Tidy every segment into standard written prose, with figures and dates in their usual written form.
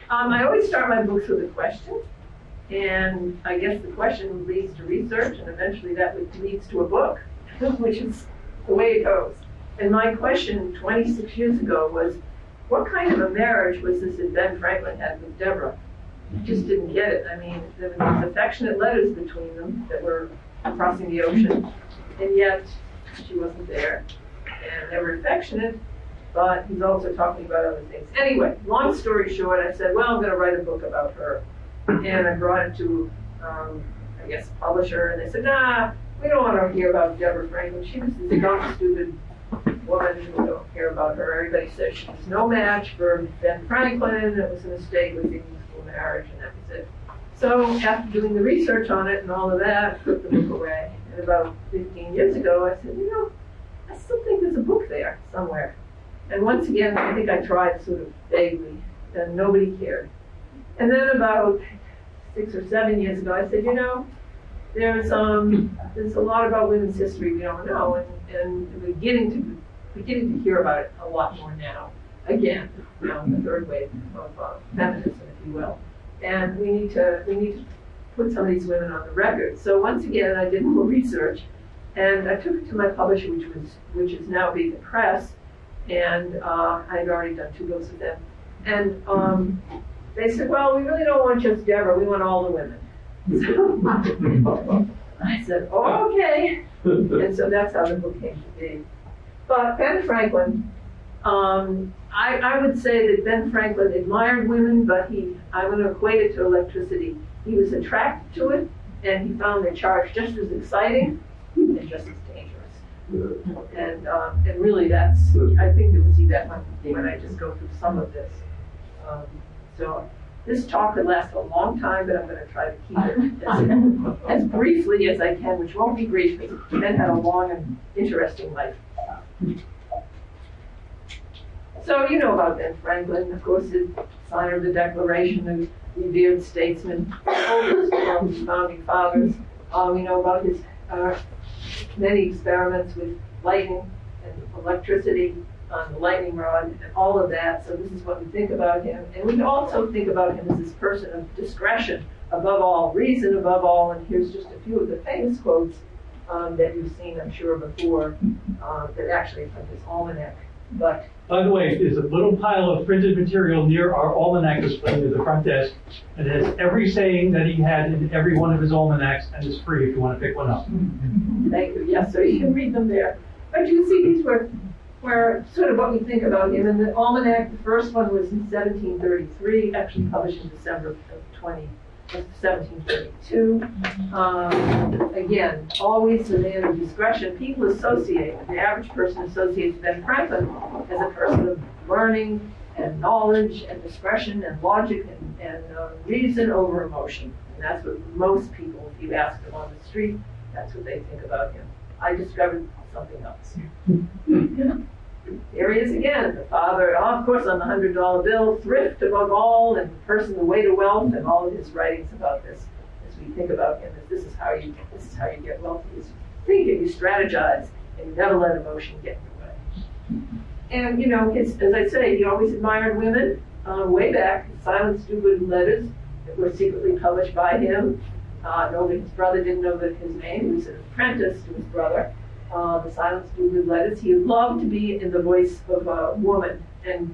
I always start my books with a question, and I guess the question leads to research, and eventually that leads to a book, which is the way it goes. And my question 26 years ago was, what kind of a marriage was this that Ben Franklin had with Deborah? I just didn't get it. I mean, there were these affectionate letters between them that were crossing the ocean, and yet she wasn't there. And they were affectionate, but he's also talking about other things. Anyway, long story short, I said, well, I'm going to write a book about her. And I brought it to, I guess, a publisher, and they said, nah, we don't want to hear about Deborah Franklin. She was this dumb, stupid woman. We don't care about her. Everybody says she was no match for Ben Franklin. It was a mistake with the school marriage, and that was it. So after doing the research on it and all of that, I put the book away. And about 15 years ago, I said, you know, I still think there's a book there somewhere. And once again, I think I tried sort of vaguely, and nobody cared. And then about 6 or 7 years ago, I said, you know, there's a lot about women's history we don't know, and we're beginning to hear about it a lot more now. Again, you know, the third wave of feminism, if you will. And we need to put some of these women on the record. So once again, I did more research, and I took it to my publisher, which is now Beacon Press, and I had already done 2 books with them. And they said, well, we really don't want just Deborah, we want all the women. So I said, oh, okay. And so that's how the book came to be. But Ben Franklin, I would say that Ben Franklin admired women, but I'm going to equate it to electricity. He was attracted to it, and he found their charge just as exciting and just as dangerous. And really that's, I think you'll see that when I just go through some of this. So this talk could last a long time, but I'm going to try to keep it as briefly as I can, which won't be brief, because Ben had a long and interesting life. So you know about Ben Franklin, of course, the signer of the Declaration, the revered statesman, oldest of the founding fathers. We know about his many experiments with lightning and electricity on the lightning rod and all of that. So this is what we think about him. And we also think about him as this person of discretion above all, reason above all. And here's just a few of the famous quotes that you've seen, I'm sure, before, that actually are from his almanac. But by the way, there's a little pile of printed material near our almanac display near the front desk, and it has every saying that he had in every one of his almanacs, and it's free if you want to pick one up. Thank you. Yes, so you can read them there. But you see, these were sort of what we think about him. And the almanac, the first one was in 1733, actually published in December of 1732. Again, always the man of discretion. People associate, the average person associates Ben Franklin as a person of learning and knowledge and discretion and logic and reason over emotion. And that's what most people, if you ask them on the street, that's what they think about him. I discovered something else. Here he is again, the father, of course, on the $100 bill, thrift above all, and the person, the way to wealth, and all of his writings about this. As we think about him, this is how you get wealthy. You think and you strategize, and you never let emotion get in the way. And you know, as I say, he always admired women. Way back, Silence DoGood letters that were secretly published by him. His brother didn't know that his name. He was an apprentice to his brother. The Silence DoGood letters. He loved to be in the voice of a woman and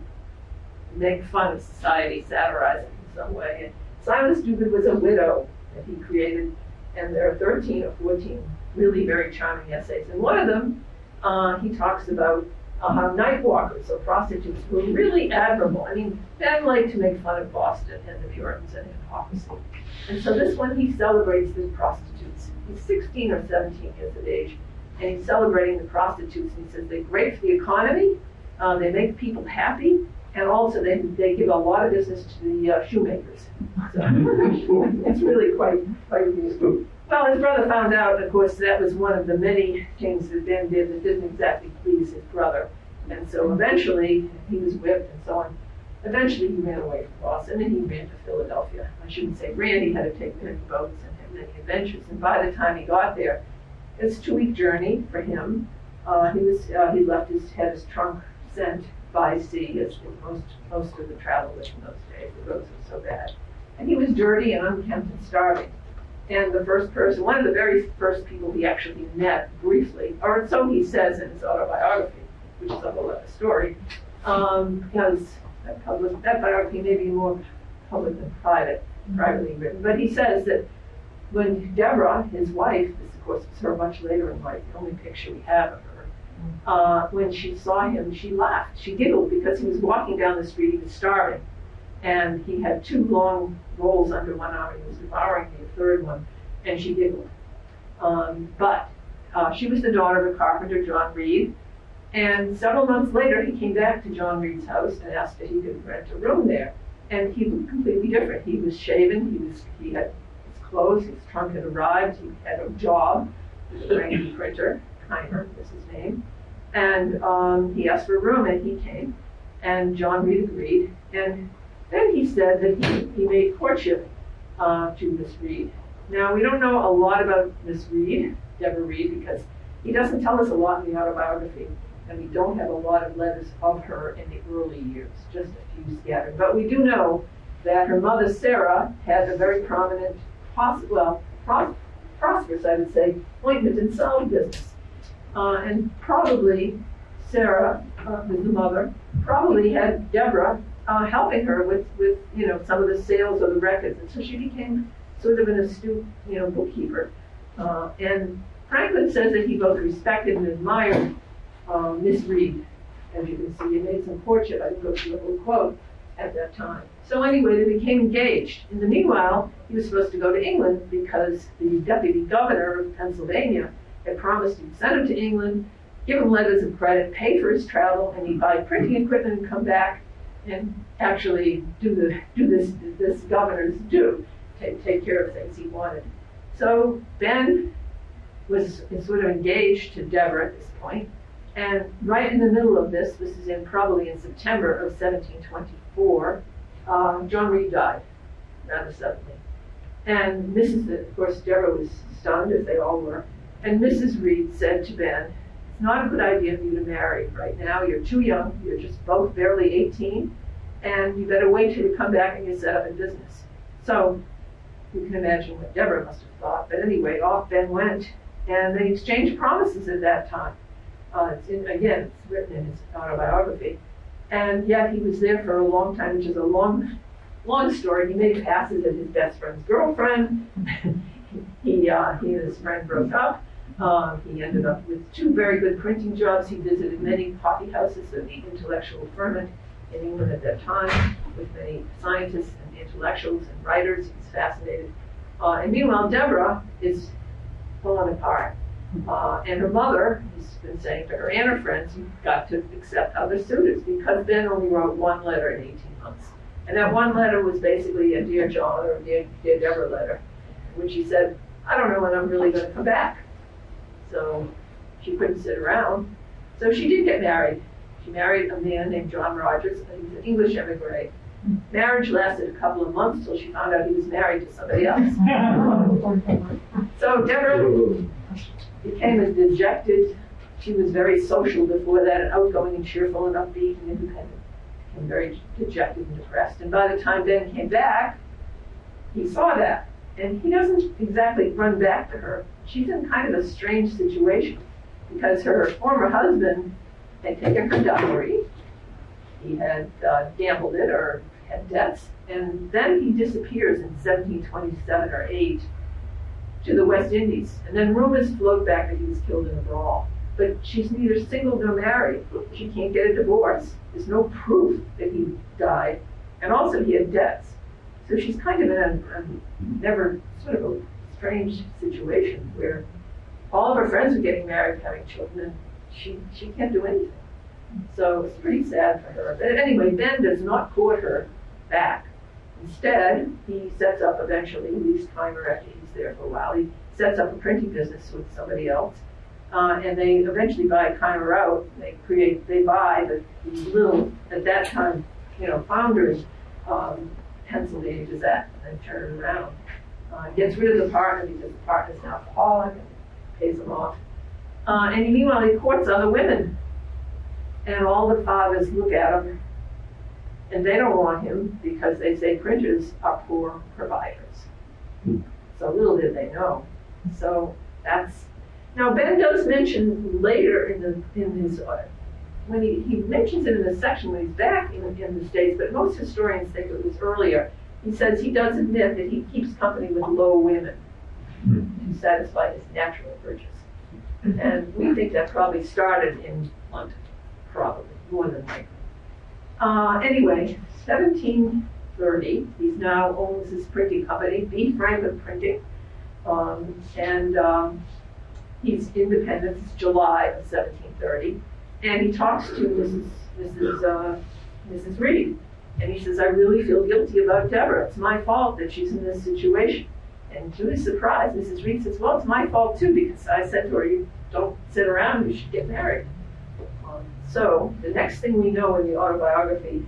make fun of society, satirize it in some way. And Silence DoGood was a widow that he created, and there are 13 or 14 really very charming essays. And one of them, he talks about how night walkers, or prostitutes, were really admirable. I mean, Ben liked to make fun of Boston and the Puritans and hypocrisy. And so this one, he celebrates the prostitutes. He's 16 or 17 years of age, and he's celebrating the prostitutes. And he says they're great for the economy, they make people happy, and also they give a lot of business to the shoemakers. So it's really quite amusing. Well, his brother found out, of course, that was one of the many things that Ben did that didn't exactly please his brother. And so eventually, he was whipped and so on. Eventually, he ran away from Boston, and he ran to Philadelphia. I shouldn't say ran, he had to take many boats and have many adventures. And by the time he got there, it was a 2-week journey for him. He had his trunk sent by sea, as most of the travel was in those days. The roads were so bad. And he was dirty and unkempt and starving. And the first person, one of the very first people he actually met briefly, or so he says in his autobiography, which is a whole other story, because that biography may be more public than privately written. But he says that when Deborah, his wife, this of course was her much later in life, the only picture we have of her, when she saw him, she laughed. She giggled because he was walking down the street, he was starving. And he had 2 long rolls under one arm, and he was devouring the third one, and she giggled. But she was the daughter of a carpenter, John Read, and several months later he came back to John Read's house and asked if he could rent a room there. And he looked completely different. He was shaven, he had his clothes, his trunk had arrived, he had a job with a banking printer, Keimer was his name. And he asked for a room, and he came, and John Read agreed. And then he said that he made courtship to Miss Read. Now, we don't know a lot about Miss Read, Deborah Read, because he doesn't tell us a lot in the autobiography, and we don't have a lot of letters of her in the early years, just a few scattered. But we do know that her mother, Sarah, had a very prominent, prosperous, I would say, appointment in sewing business. And probably Sarah, the mother, probably had Deborah helping her with some of the sales of the records, and so she became sort of an astute bookkeeper. And Franklin says that he both respected and admired Miss Read. As you can see, he made some courtship. I didn't go through the whole quote at that time. So anyway, they became engaged. In the meanwhile, he was supposed to go to England because the deputy governor of Pennsylvania had promised he'd send him to England, give him letters of credit, pay for his travel, and he'd buy printing equipment and come back and actually do this governor's due, take care of things he wanted. So Ben was sort of engaged to Deborah at this point, and right in the middle of this is probably in September of 1724, John Read died rather suddenly. And of course, Deborah was stunned, as they all were, and Mrs. Read said to Ben, "It's not a good idea for you to marry right now. You're too young. You're just both barely 18, and you better wait till you come back and you set up in business." So you can imagine what Deborah must have thought. But anyway, off Ben went, and they exchanged promises at that time. It's written in his autobiography. And yet he was there for a long time, which is a long story. He made passes at his best friend's girlfriend. He and his friend broke up. He ended up with 2 very good printing jobs. He visited many coffee houses of the intellectual ferment in England at that time, with many scientists and intellectuals and writers. He was fascinated. And meanwhile, Deborah is falling apart. And her mother has been saying to her and her friends, "You've got to accept other suitors," because Ben only wrote 1 letter in 18 months. And that 1 letter was basically a Dear John or a Dear Deborah letter, in which he said, "I don't know when I'm really going to come back." So she couldn't sit around. So she did get married. She married a man named John Rogers, and he was an English emigre. Marriage lasted a couple of months till she found out he was married to somebody else. So Deborah became a dejected. She was very social before that, and outgoing and cheerful and upbeat and independent. Became very dejected and depressed. And by the time Ben came back, he saw that. And he doesn't exactly run back to her. She's in kind of a strange situation because her former husband had taken her dowry. He had gambled it or had debts. And then he disappears in 1727 or 8 to the West Indies. And then rumors float back that he was killed in a brawl. But she's neither single nor married. She can't get a divorce. There's no proof that he died. And also he had debts. So she's kind of in a sort of a strange situation where all of her friends are getting married, having children, and she can't do anything. So it's pretty sad for her. But anyway, Ben does not court her back. Instead, he sets up eventually, at least Keimer after he's there for a while, he sets up a printing business with somebody else. And they eventually buy Keimer out. They buy the little, at that time, founders, Pennsylvania Gazette, and then turn it around. Gets rid of the partner because the partner's now alcoholic and pays him off. And meanwhile, he courts other women. And all the fathers look at him, and they don't want him because they say printers are poor providers. So little did they know. So that's, now Ben does mention later in his, when he mentions it in the section when he's back in the States, but most historians think it was earlier. He says he does admit that he keeps company with low women to satisfy his natural urges. And we think that probably started in London, probably, more than likely. Anyway, 1730, he's now owns his printing company, B. Franklin Printing, and he's independent. It's July of 1730, and he talks to Mrs. Read, and he says, "I really feel guilty about Deborah. It's my fault that she's in this situation." And to his surprise, Mrs. Read says, "Well, it's my fault too, because I said to her, you don't sit around, you should get married." So the next thing we know in the autobiography,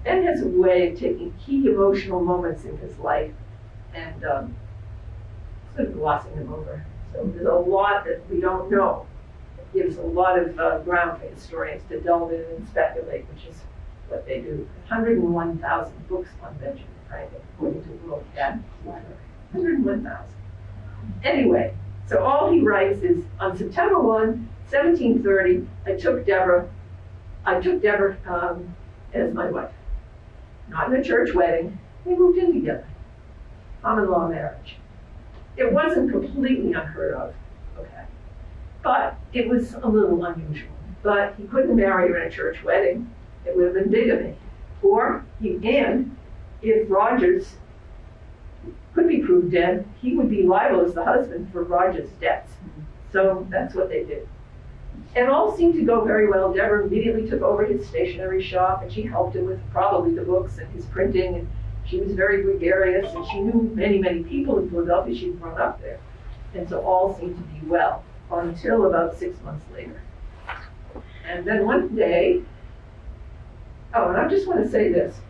Ben has a way of taking key emotional moments in his life and sort of glossing them over. So there's a lot that we don't know. It gives a lot of ground for historians to delve in and speculate, which is what they do. 101,000 books on Benjamin Franklin, according to World Cat Library. 101,000. Anyway, so all he writes is, on September 1, 1730, I took Deborah as my wife. Not in a church wedding, we moved in together. Common law marriage. It wasn't completely unheard of, okay? But it was a little unusual. But he couldn't marry her in a church wedding. It would have been bigamy. And if Rogers could be proved dead, he would be liable as the husband for Rogers' debts. So that's what they did. And all seemed to go very well. Deborah immediately took over his stationery shop, and she helped him with probably the books and his printing. And she was very gregarious, and she knew many, many people in Philadelphia. She'd grown up there. And so all seemed to be well until about 6 months later. And then one day, and I just want to say this.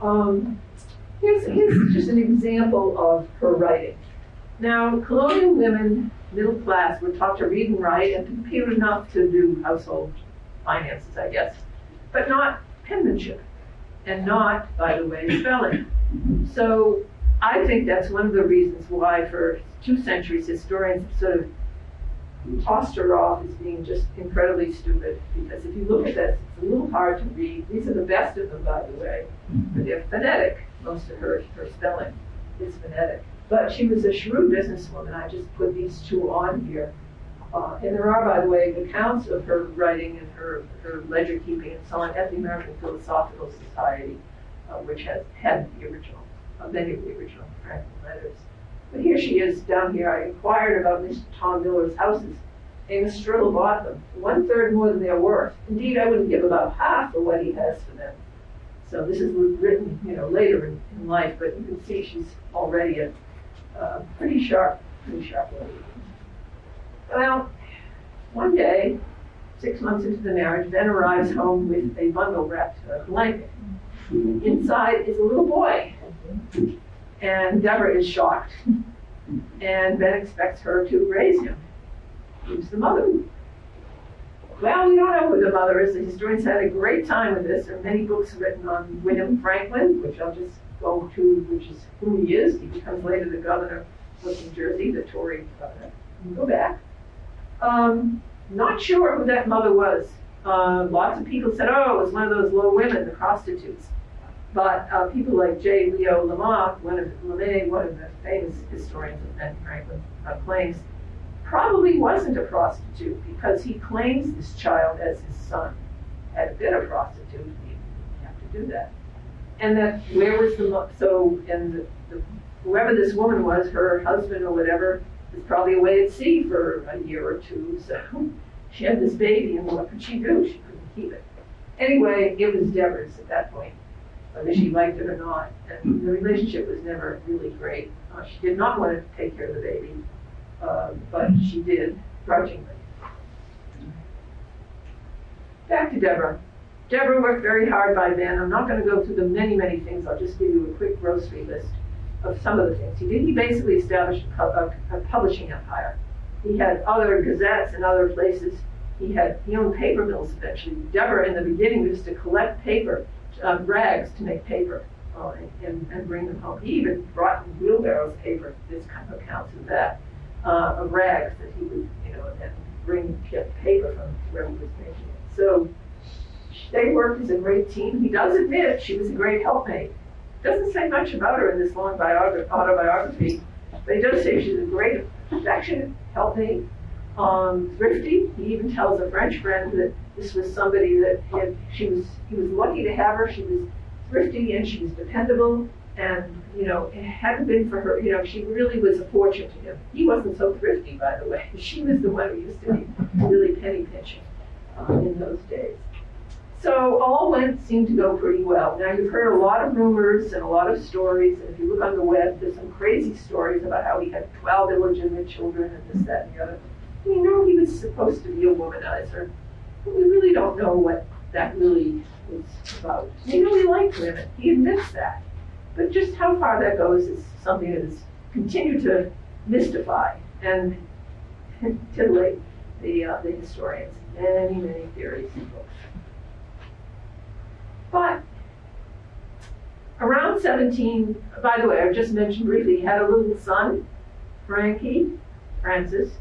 Here's just an example of her writing. Now, colonial women, middle class, were taught to read and write and to compute enough to do household finances, I guess, but not penmanship, and not, by the way, spelling. So I think that's one of the reasons why for 2 centuries historians have sort of tossed her off as being just incredibly stupid, because if you look at this, it's a little hard to read. These are the best of them, by the way, but they're phonetic. Most of her spelling is phonetic. But she was a shrewd businesswoman. I just put these 2 on here. And there are, by the way, accounts of her writing and her ledger keeping and so on at the American Philosophical Society, which has had the original, many of the original Franklin letters. But here she is down here. I inquired about Mr. Tom Miller's houses. Amos Strill bought them, 1/3 more than they're worth. Indeed, I wouldn't give about half of what he has for them. So this is written, later in life, but you can see she's already a pretty sharp lady. Well, one day, 6 months into the marriage, Ben arrives home with a bundle wrapped in a blanket. Inside is a little boy, and Deborah is shocked, and Ben expects her to raise him. Who's the mother? Well, we don't know who the mother is. The historians had a great time with this. There are many books written on William Franklin, which I'll just go to, which is who he is. He becomes later the governor of New Jersey, the Tory governor. Go back. Not sure who that mother was. Lots of people said, it was one of those low women, the prostitutes. But people like J. Leo LeMay, one of the famous historians of Ben Franklin, claims probably wasn't a prostitute, because he claims this child as his son had been a prostitute. He didn't have to do that. And that where was whoever this woman was, her husband or whatever, was probably away at sea for a year or 2. So she had this baby, and what could she do? She couldn't keep it. Anyway, it was Deborah's at that point, whether she liked it or not. And the relationship was never really great. She did not want to take care of the baby. But she did, grudgingly. Back to Deborah. Deborah worked very hard by Ben. I'm not going to go through the many, many things. I'll just give you a quick grocery list of some of the things he did. He basically established a publishing empire. He had other gazettes and other places he owned paper mills eventually. Deborah in the beginning used to collect paper, rags to make paper, and bring them home. He even brought in wheelbarrows of paper. There's kind of accounts of that, of rags that he would, get paper from where he was making it. So they worked as a great team. He does admit she was a great helpmate. Doesn't say much about her in this long autobiography, but he does say she's a great, affectionate helpmate, thrifty. He even tells a French friend that this was somebody that he was lucky to have her. She was thrifty and she was dependable, and it hadn't been for her, she really was a fortune to him. He wasn't so thrifty, by the way. She was the one who used to be really penny pinching in those days. So all seemed to go pretty well. Now you've heard a lot of rumors and a lot of stories, and if you look on the web, there's some crazy stories about how he had 12 illegitimate children and this, that, and the other. We know he was supposed to be a womanizer, but we really don't know what that really was about. He liked women. He admits that. But just how far that goes is something that has continued to mystify and titillate the historians. Many theories and books. But around 17, by the way, I just mentioned briefly, he had a little son, Francis,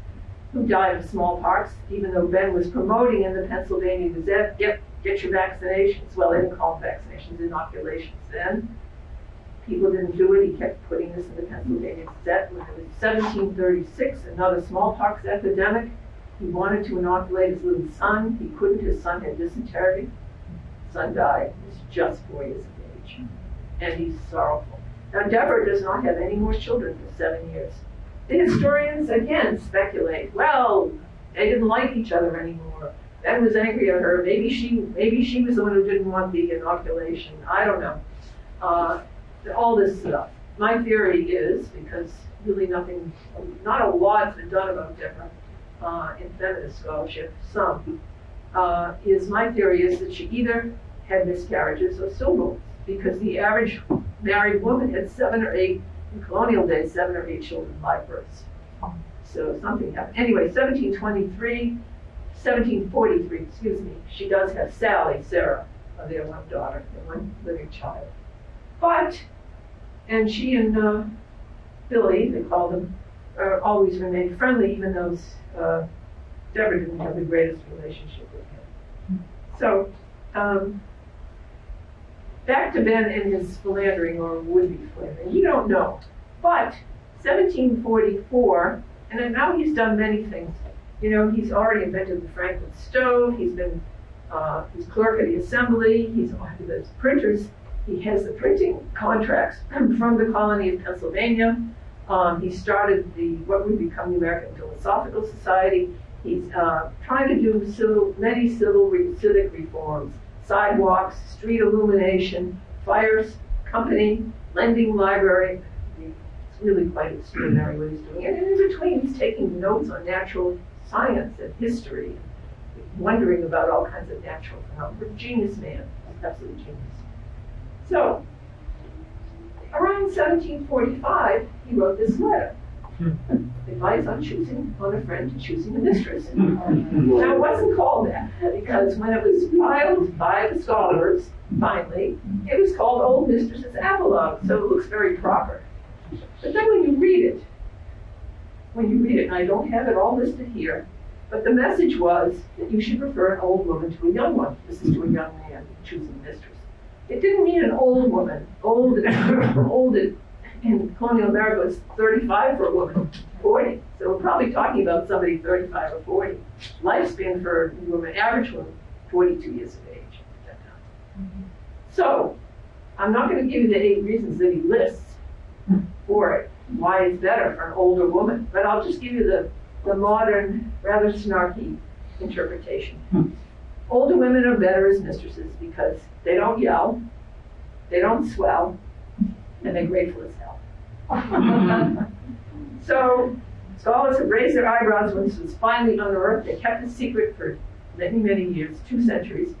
who died of smallpox, even though Ben was promoting in the Pennsylvania Gazette, get your vaccinations. Well, they didn't call them vaccinations, inoculations then. People didn't do it. He kept putting this in the Pennsylvania Gazette. When it was 1736, another smallpox epidemic, he wanted to inoculate his little son. He couldn't. His son had dysentery. His son died. He was just 4 years of age. And he's sorrowful. Now, Deborah does not have any more children for 7 years. The historians, again, speculate, well, they didn't like each other anymore. Ben was angry at her. Maybe she was the one who didn't want the inoculation. I don't know. All this stuff. My theory is, because really not a lot's been done about Deborah in feminist scholarship, my theory is that she either had miscarriages or stillborns, because the average married woman had 7 or 8, in colonial days, 7 or 8 children by births. So something happened. Anyway, 1743, she does have Sarah, their one daughter, their one living child. And she and Billy, they call them, always remained friendly, even though Deborah didn't have the greatest relationship with him. So, back to Ben and his philandering, or would-be philandering. You don't know. But 1744, and now he's done many things. He's already invented the Franklin stove. He's been he's clerk of the assembly. He's the printers. He has the printing contracts from the colony of Pennsylvania. He started what would become the American Philosophical Society. He's trying to do many civic reforms: sidewalks, street illumination, fire company, lending library. It's really quite extraordinary what he's doing. And in between, he's taking notes on natural science and history, wondering about all kinds of natural phenomena. Genius man, absolutely genius. So, around 1745, he wrote this letter. Advice on a friend to choosing a mistress. Now, it wasn't called that, because when it was filed by the scholars, finally, it was called Old Mistresses Apologue, so it looks very proper. But then when you read it, and I don't have it all listed here, but the message was that you should prefer an old woman to a young one. This is to a young man choosing a mistress. It didn't mean an old woman. Old in colonial America was 35 for a woman, 40. So we're probably talking about somebody 35 or 40. Lifespan for a woman, average woman, 42 years of age at that time. So I'm not going to give you the 8 reasons that he lists for it, why it's better for an older woman, but I'll just give you the modern, rather snarky interpretation. Older women are better as mistresses because they don't yell, they don't swell, and they're grateful as hell. So scholars have raised their eyebrows when this was finally unearthed. They kept it secret for many, many years, 2 centuries.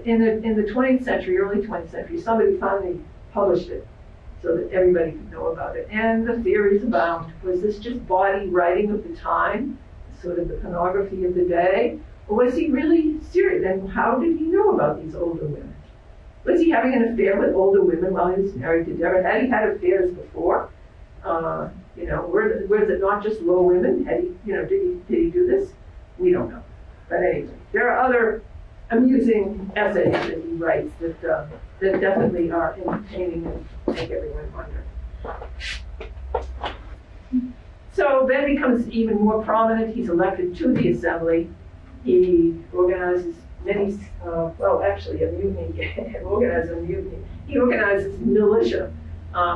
In the 20th century, early 20th century, somebody finally published it so that everybody could know about it. And the theories abound. Was this just baudy writing of the time, sort of the pornography of the day? Or was he really serious? And how did he know about these older women? Was he having an affair with older women while he was married to Deborah? Had he had affairs before? You know, was it not just low women? Had he, you know, did he do this? We don't know. But anyway, there are other amusing essays that he writes that definitely are entertaining and make everyone wonder. So Ben becomes even more prominent. He's elected to the assembly. He organizes many, well, actually a mutiny. He organizes militia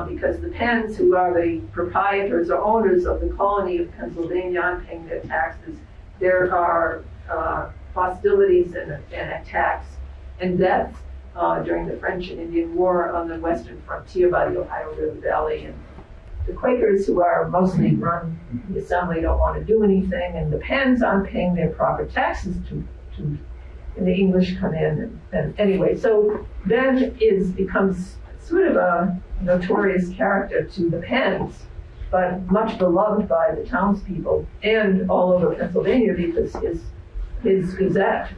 because the Penns, who are the proprietors or owners of the colony of Pennsylvania, aren't paying their taxes. There are hostilities and attacks and deaths during the French and Indian War on the western frontier by the Ohio River Valley. And the Quakers, who are mostly run the assembly, don't want to do anything, and the Penns aren't paying their proper taxes and the English come in. And anyway, so Ben becomes sort of a notorious character to the Penns, but much beloved by the townspeople and all over Pennsylvania because his gazette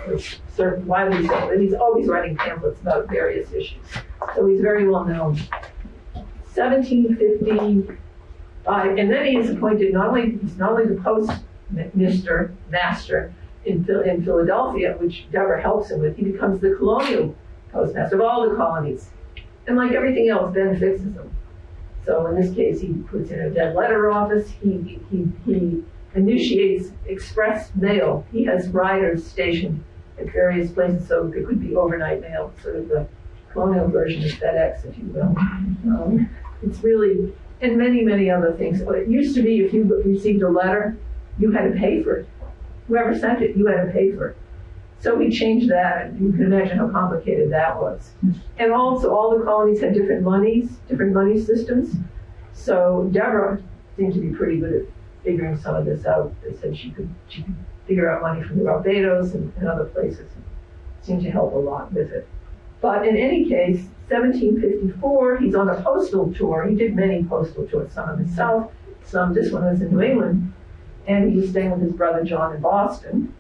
is sort of widely sold, and he's always writing pamphlets about various issues. So he's very well known. 1755, and then he is appointed not only the postmaster in Philadelphia, which Deborah helps him with, he becomes the colonial postmaster of all the colonies. And like everything else, Ben fixes them. So in this case, he puts in a dead letter office. He initiates express mail. He has riders stationed at various places, so it could be overnight mail, sort of the colonial version of FedEx, if you will. It's really, and many, many other things. It used to be if you received a letter, you had to pay for it. Whoever sent it, you had to pay for it. So we changed that, and you can imagine how complicated that was. And also, all the colonies had different money systems. So Deborah seemed to be pretty good at figuring some of this out. They said she could figure out money from the Barbados and other places. It seemed to help a lot with it. But in any case, 1754, he's on a postal tour. He did many postal tours, some in the South, this one was in New England. And he was staying with his brother John in Boston.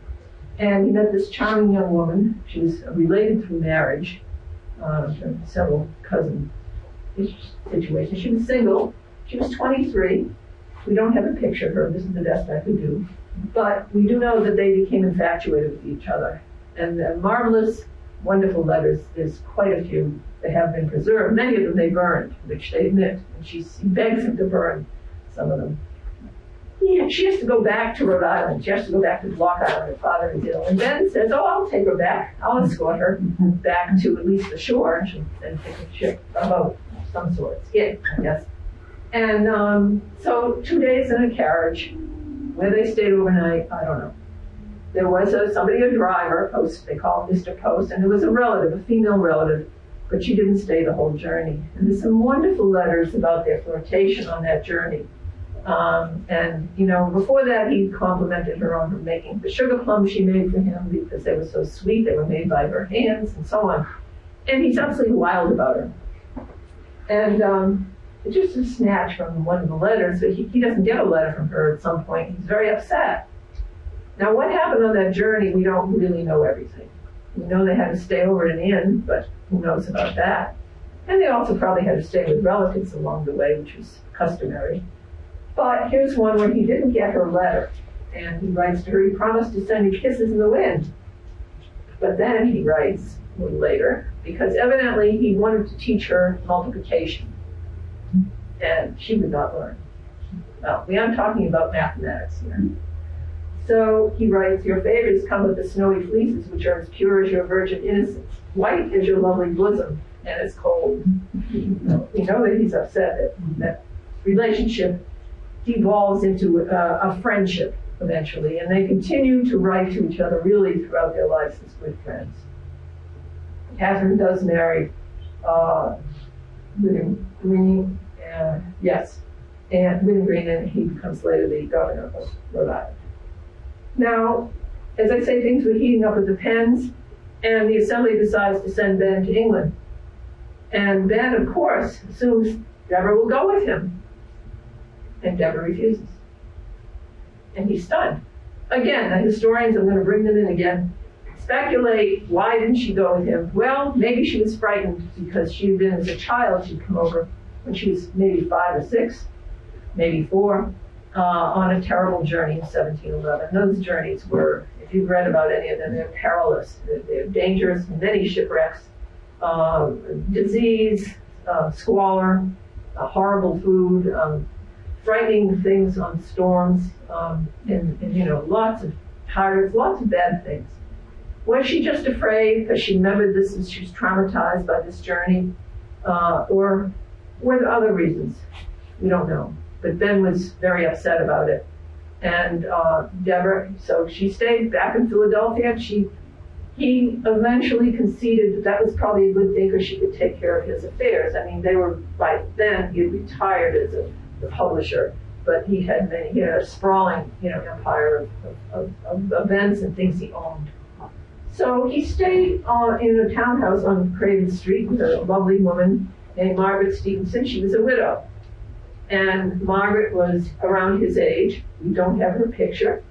And he met this charming young woman. She was related through marriage, several cousin situations. She was single. She was 23. We don't have a picture of her. This is the best I could do. But we do know that they became infatuated with each other. And marvelous, wonderful letters. There's quite a few that have been preserved. Many of them they burned, which they admit. And she begs him to burn some of them. She has to go back to Rhode Island. She has to go back to Block Island. Her father is ill. And Ben says, oh, I'll take her back. I'll escort her back to at least the shore. And she'll then take a ship, a boat of some sort, skiff, I guess. And so 2 days in a carriage. Where they stayed overnight, I don't know. There was a driver, Post, they call him Mr. Post, and there was a relative, a female relative, but she didn't stay the whole journey. And there's some wonderful letters about their flirtation on that journey. And, you know, before that, he complimented her on her making the sugar plums she made for him because they were so sweet. They were made by her hands and so on. And he's absolutely wild about her. And it's just a snatch from one of the letters. But he doesn't get a letter from her at some point. He's very upset. Now, what happened on that journey, we don't really know everything. We know they had to stay over at an inn, but who knows about that. And they also probably had to stay with relatives along the way, which was customary. But here's one where he didn't get her letter. And he writes to her, he promised to send me kisses in the wind. But then he writes a little later, because evidently he wanted to teach her multiplication. And she would not learn. Well, we aren't talking about mathematics here. So he writes, your favors come with the snowy fleeces, which are as pure as your virgin innocence, white as your lovely bosom, and as cold. We know that he's upset that relationship devolves into a friendship eventually, and they continue to write to each other really throughout their lives as good friends. Catherine does marry William Green, and William Green, and he becomes later the governor of Rhode Island. Now, as I say, things were heating up with the Penns, and the Assembly decides to send Ben to England. And Ben, of course, assumes Deborah will go with him. And Deborah refuses. And he's stunned. again, the historians, I'm going to bring them in again, speculate, why didn't she go with him? Well, maybe she was frightened because she had been, as a child, she'd come over when she was maybe 5 or 6, maybe 4, on a terrible journey in 1711. Those journeys were, if you've read about any of them, they're perilous. They're dangerous, many shipwrecks, disease, squalor, horrible food, frightening things on storms, and lots of pirates, lots of bad things. Was she just afraid because she remembered this and she was traumatized by this journey? Or were there other reasons? We don't know. But Ben was very upset about it. And Deborah, so she stayed back in Philadelphia. And he eventually conceded that was probably a good thing because she could take care of his affairs. I mean, they were, by then, he had retired as a publisher, but he had a sprawling, empire of events and things he owned. So he stayed in a townhouse on Craven Street with a lovely woman named Margaret Stevenson. She was a widow. And Margaret was around his age. We don't have her picture.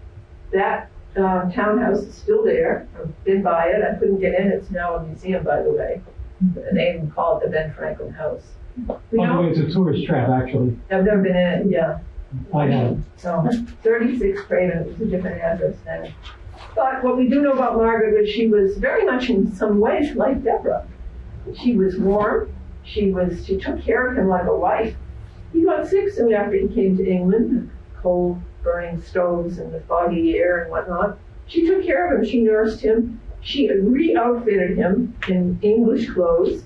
That townhouse is still there. I've been by it. I couldn't get in. It's now a museum, by the way. And they even call it the Ben Franklin House. By the way, it's a tourist trap, actually. I've never been in it, yeah. I have. So, 36 Craven, it was a different address then. But what we do know about Margaret is she was very much in some ways like Deborah. She was warm. She took care of him like a wife. He got sick soon after he came to England, cold burning stoves and the foggy air and whatnot. She took care of him. She nursed him. She re-outfitted him in English clothes.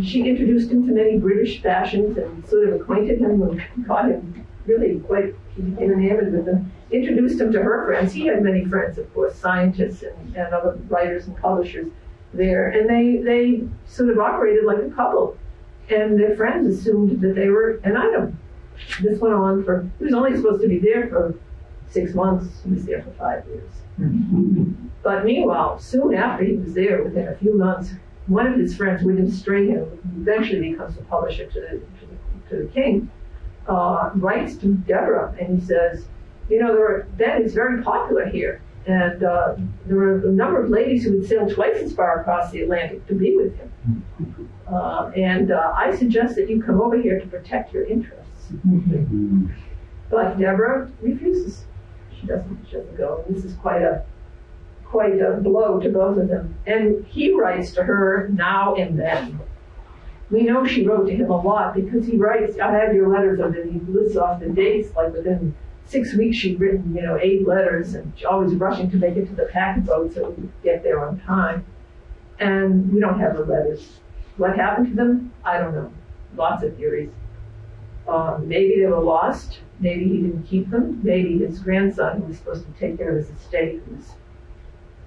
She introduced him to many British fashions and sort of acquainted him and got him really quite, he became enamored with them. Introduced him to her friends. He had many friends, of course, scientists and other writers and publishers there. And they sort of operated like a couple. And their friends assumed that they were an item. This went on for, he was only supposed to be there for 6 months. He was there for 5 years. But meanwhile, soon after he was there, within a few months, one of his friends, William Strahan, who eventually becomes the publisher to the king, writes to Deborah and he says, Ben is very popular here. And there were a number of ladies who would sail twice as far across the Atlantic to be with him. And I suggest that you come over here to protect your interests. But Deborah refuses. She doesn't go. And this is quite a blow to both of them. And he writes to her now and then. We know she wrote to him a lot because he writes, I have your letters of it. He lists off the dates, like within 6 weeks she'd written, 8 letters, and she's always rushing to make it to the packet boat so we could get there on time. And we don't have her letters. What happened to them? I don't know. Lots of theories. Maybe they were lost. Maybe he didn't keep them. Maybe his grandson, who was supposed to take care of his estate, was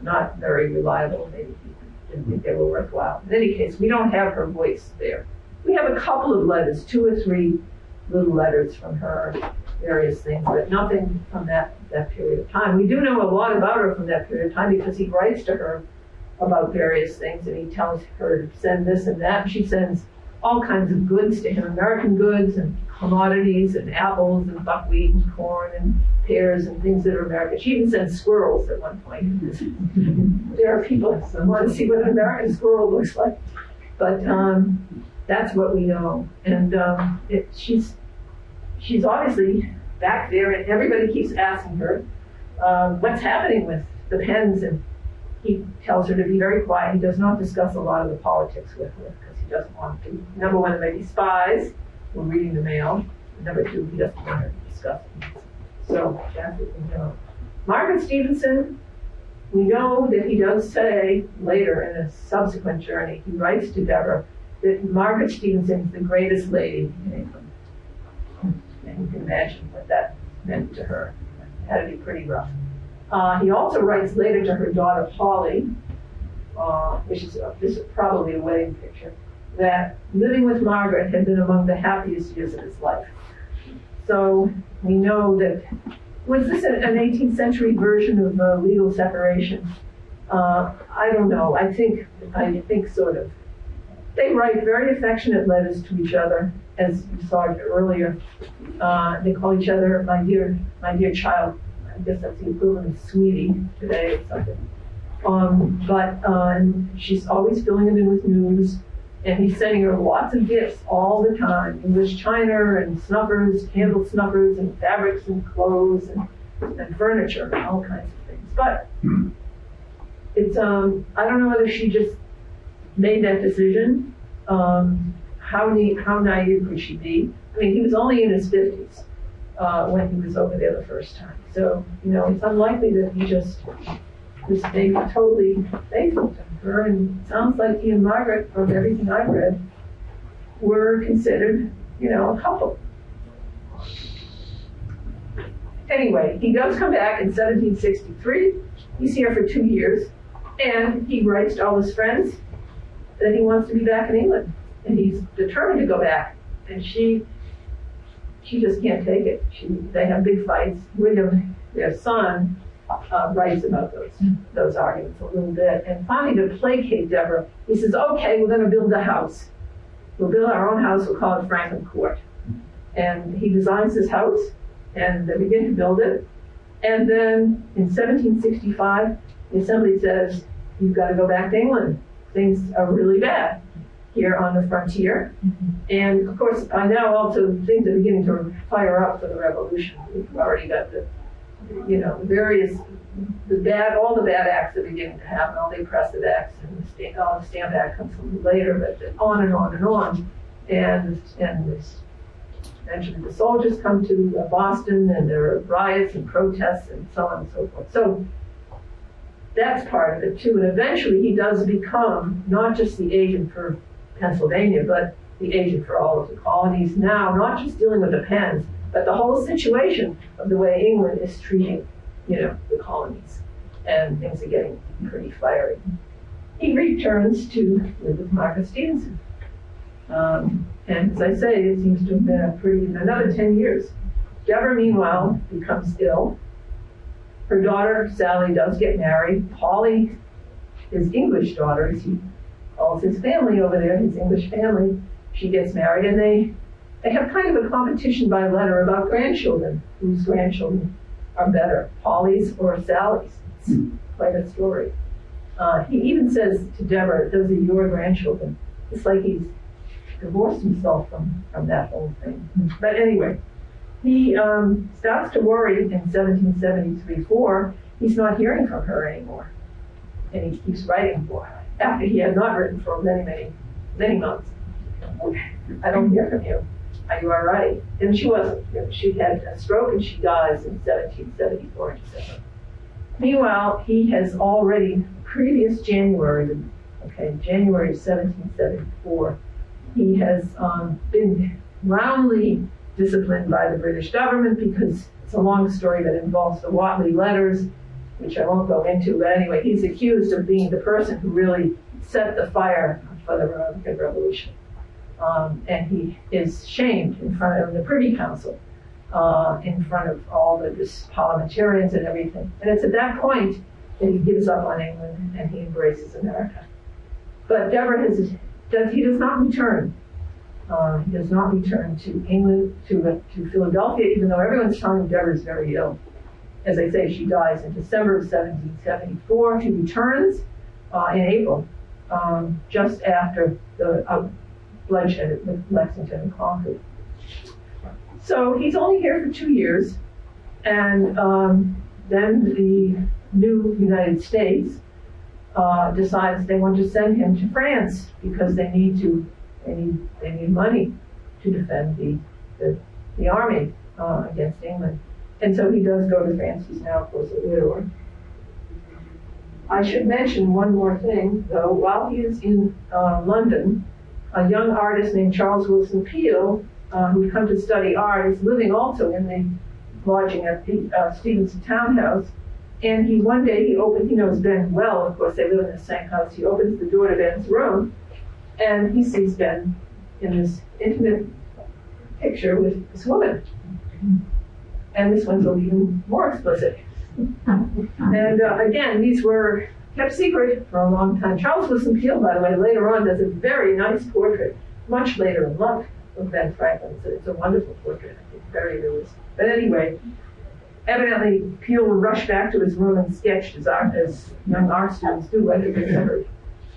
not very reliable. Maybe he didn't think they were worthwhile. In any case, we don't have her voice there. We have a couple of letters, 2 or 3 little letters from her, various things, but nothing from that period of time. We do know a lot about her from that period of time because he writes to her about various things, and he tells her to send this and that, and she sends all kinds of goods to him, American goods and commodities and apples and buckwheat and corn and pears and things that are American. She even sends squirrels at one point. There are people who want to see what an American squirrel looks like. But that's what we know. And she's obviously back there, and everybody keeps asking her what's happening with the pens, and he tells her to be very quiet. He does not discuss a lot of the politics with her because he doesn't want to. Number one, there may be spies when reading the mail. Number 2, he doesn't want her to discuss them. So that's what we know. Margaret Stevenson, we know that he does say later in a subsequent journey, he writes to Deborah that Margaret Stevenson is the greatest lady in England. And you can imagine what that meant to her. It had to be pretty rough. He also writes later to her daughter Polly, this is probably a wedding picture, that living with Margaret had been among the happiest years of his life. So we know that, was this an 18th century version of legal separation? I don't know. I think sort of. They write very affectionate letters to each other, as you saw earlier. They call each other my dear child. I guess that's the equivalent of sweetie today or something. She's always filling him in with news, and he's sending her lots of gifts all the time. English china and snuffers, candle snuffers, and fabrics and clothes and furniture, all kinds of things. But it's, I don't know whether she just made that decision. How naive could she be? I mean, he was only in his 50s when he was over there the first time. So, it's unlikely that he just was totally faithful to her. And it sounds like he and Margaret, from everything I've read, were considered, a couple. Anyway, he does come back in 1763. He's here for 2 years. And he writes to all his friends that he wants to be back in England. And he's determined to go back. And she just can't take it. They have big fights. William, their son, writes about those arguments a little bit. And finally, to placate Deborah, he says, okay, we're going to build a house. We'll build our own house. We'll call it Franklin Court. And he designs this house, and they begin to build it. And then in 1765, the Assembly says, you've got to go back to England. Things are really bad here on the frontier. And of course, by now also things are beginning to fire up for the revolution. We've already got all the bad acts are beginning to happen, all the oppressive acts, and the Stamp Act comes a little later, but on and on and on. And eventually the soldiers come to Boston, and there are riots and protests and so on and so forth. So that's part of it too. And eventually he does become not just the agent for Pennsylvania, but the agent for all of the colonies now, not just dealing with the pens, but the whole situation of the way England is treating, the colonies. And things are getting pretty fiery. He returns to live with Margaret Stevenson. And as I say, it seems to have been another 10 years. Deborah, meanwhile, becomes ill. Her daughter, Sally, does get married. Polly, his English daughter, as he calls his family over there, his English family, she gets married, and they have kind of a competition by letter about grandchildren, whose grandchildren are better, Polly's or Sally's. It's quite a story. He even says to Deborah, those are your grandchildren. It's like he's divorced himself from that whole thing. But anyway, he starts to worry in 1773-4. He's not hearing from her anymore. And he keeps writing for her, after he had not written for many months. I don't hear from you. Are you all right? And she wasn't. She had a stroke and she dies in 1774 in December. Meanwhile, he has already, previous January of 1774, he has been roundly disciplined by the British government because it's a long story that involves the Whately letters, which I won't go into. But anyway, he's accused of being the person who really set the fire for the American Revolution. And he is shamed in front of the Privy Council, in front of all the parliamentarians and everything. And it's at that point that he gives up on England and he embraces America. But Deborah he does not return. He does not return to England, to Philadelphia, even though everyone's telling him Deborah's very ill. As I say, she dies in December of 1774. He returns in April, just after the bloodshed with Lexington and Concord. So he's only here for 2 years, and then the new United States decides they want to send him to France because they need money to defend the army against England. And so he does go to France. He's now, of course, a widower. I should mention one more thing, though. While he is in London, a young artist named Charles Wilson Peale, who'd come to study art, is living also in the lodging at the Stevenson townhouse. And one day he knows Ben well, of course, they live in the same house. He opens the door to Ben's room, and he sees Ben in this intimate picture with this woman. And this one's even more explicit. And again, these were kept secret for a long time. Charles Wilson Peale, by the way, later on does a very nice portrait, much later in life, of Ben Franklin. It's a wonderful portrait, I think, very realistic. But anyway, Evidently, Peale rushed back to his room and sketched as young art students do right at the center.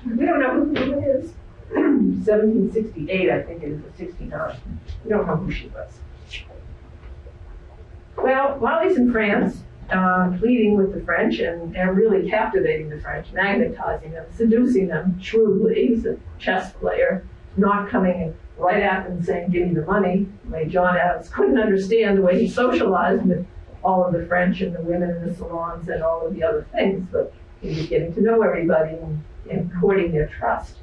We don't know who it is. 1768, I think it is, or 69. We don't know who she was. Well, while he's in France, pleading with the French and really captivating the French, magnetizing them, seducing them shrewdly, he's a chess player, not coming right at them saying, give me the money. The way John Adams couldn't understand the way he socialized with all of the French and the women in the salons and all of the other things, but he was getting to know everybody and courting their trust.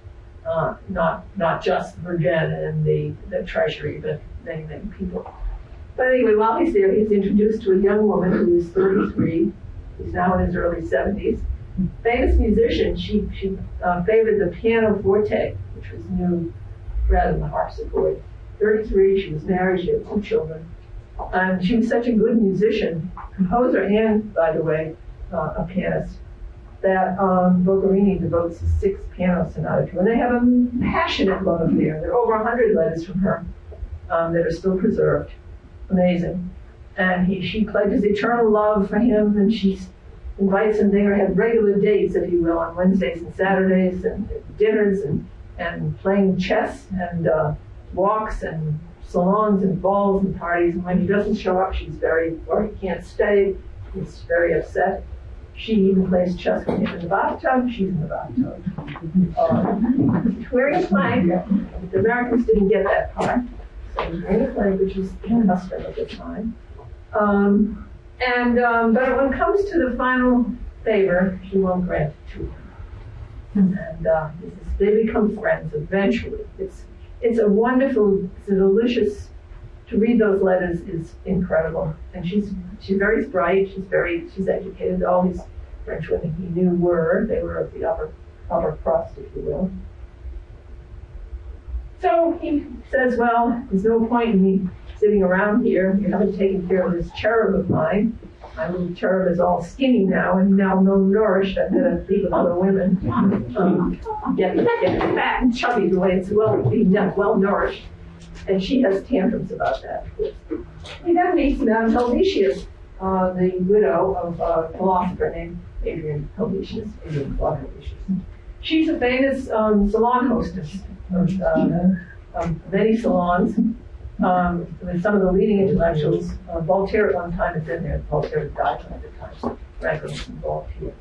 Not just Virginia and the treasury, but many, many people. But anyway, while he's there, he's introduced to a young woman who is 33. He's now in his early 70s. Famous musician, she favored the pianoforte, which was new rather than the harpsichord. 33, she was married, she had 2 children. And she was such a good musician, composer and, by the way, a pianist, that Boccherini devotes his 6th piano sonata to. And they have a passionate love affair. There are over 100 letters from her that are still preserved. Amazing. And she pledges eternal love for him, and she invites him there, have regular dates, if you will, on Wednesdays and Saturdays, and dinners, and playing chess, and walks, and salons, and balls, and parties. And when he doesn't show up, or he can't stay, he's very upset. She even plays chess with him in the bathtub. She's in the bathtub. Wearing a plank. The Americans didn't get that part. So he's wearing a plank, which was custom at the time. But when it comes to the final favor, she won't grant it to him. And they become friends eventually. It's a wonderful, it's a delicious, to read those letters is incredible. And she's very bright, she's educated. All these French women he knew they were of the upper crust, if you will. So he says, well, there's no point in me sitting around here. You haven't taken care of this cherub of mine. My little cherub is all skinny now and now malnourished. I've got to be with other women. Get fat and chubby the way it's well nourished. And she has tantrums about that, of course. We then meet Madame Helvetius, the widow of a philosopher named Adrian Helvetius. She's a famous salon hostess of many salons with some of the leading intellectuals. Voltaire at one time had been there. Voltaire died at the time, so Franklin was involved here.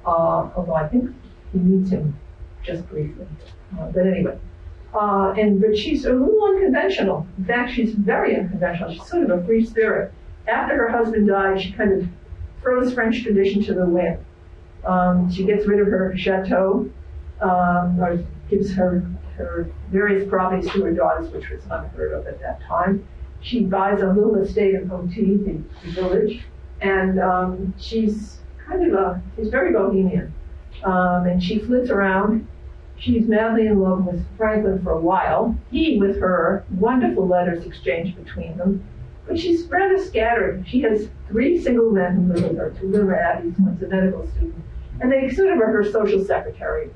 Although I think he meets him just briefly. But anyway. But she's a little unconventional. In fact, she's very unconventional. She's sort of a free spirit. After her husband died, she kind of throws French tradition to the wind. She gets rid of her chateau, or gives her various properties to her daughters, which was unheard of at that time. She buys a little estate in Ponty, the village, and she's very bohemian. And she flits around. She's madly in love with Franklin for a while. He with her, wonderful letters exchanged between them. But she's rather scattered. She has 3 single men who live with her, 2 live at Abby's, one's a medical student. And they sort of are her social secretary.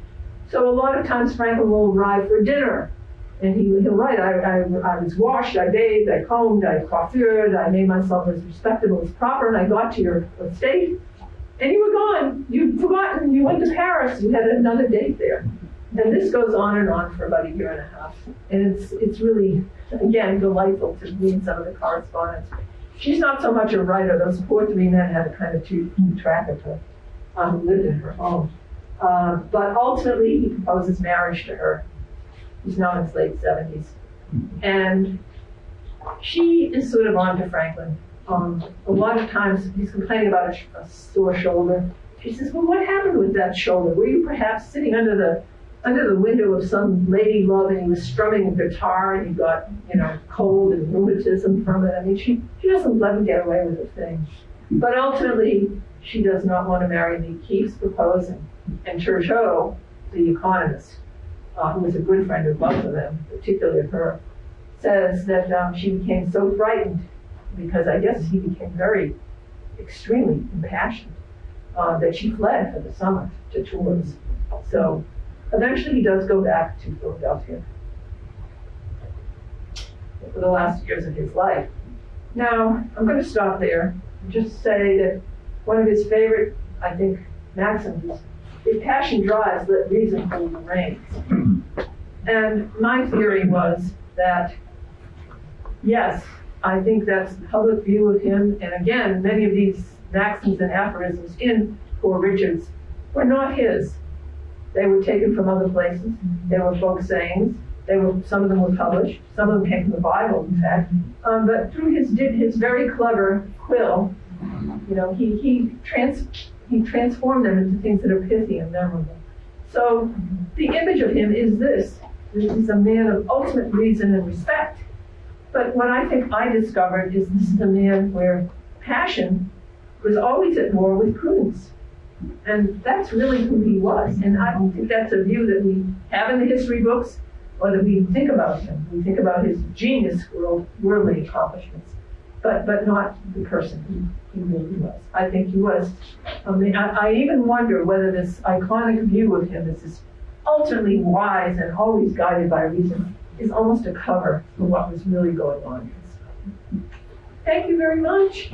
So a lot of times Franklin will arrive for dinner. And he'll write, I was washed, I bathed, I combed, I coiffured, I made myself as respectable as proper, and I got to your estate. And you were gone. You'd forgotten. You went to Paris. You had another date there. And this goes on and on for about 1.5 years. And it's really, again, delightful to read some of the correspondence. She's not so much a writer. Those poor 3 men had to kind of keep track of her, who lived in her home. But ultimately, he proposes marriage to her. He's now in his late 70s. And she is sort of on to Franklin. A lot of times, he's complaining about a sore shoulder. She says, well, what happened with that shoulder? Were you perhaps sitting under the window of some lady love, and he was strumming a guitar, and he got, cold and rheumatism from it? I mean, she doesn't let him get away with a thing. But ultimately, she does not want to marry him. He keeps proposing. And Turgot, the economist, who was a good friend of both of them, particularly of her, says that she became so frightened because I guess he became extremely impassioned, that she fled for the summer to Tours. So eventually he does go back to Philadelphia for the last years of his life. Now, I'm going to stop there. just say that one of his favorite, I think, maxims is, if passion drives, let reason hold the reins. And my theory was that, yes, I think that's the public view of him. And again, many of these maxims and aphorisms in Poor Richard's were not his. They were taken from other places. They were folk sayings. Some of them were published. Some of them came from the Bible, in fact. But through his very clever quill, you know, he transformed them into things that are pithy and memorable. So the image of him is this. This is a man of ultimate reason and respect. But what I think I discovered is this is a man where passion was always at war with prudence. And that's really who he was. And I don't think that's a view that we have in the history books or that we think about him. We think about his genius, worldly accomplishments, but not the person he really was. I think he was. I even wonder whether this iconic view of him as this ultimately wise and always guided by reason is almost a cover for what was really going on. Thank you very much.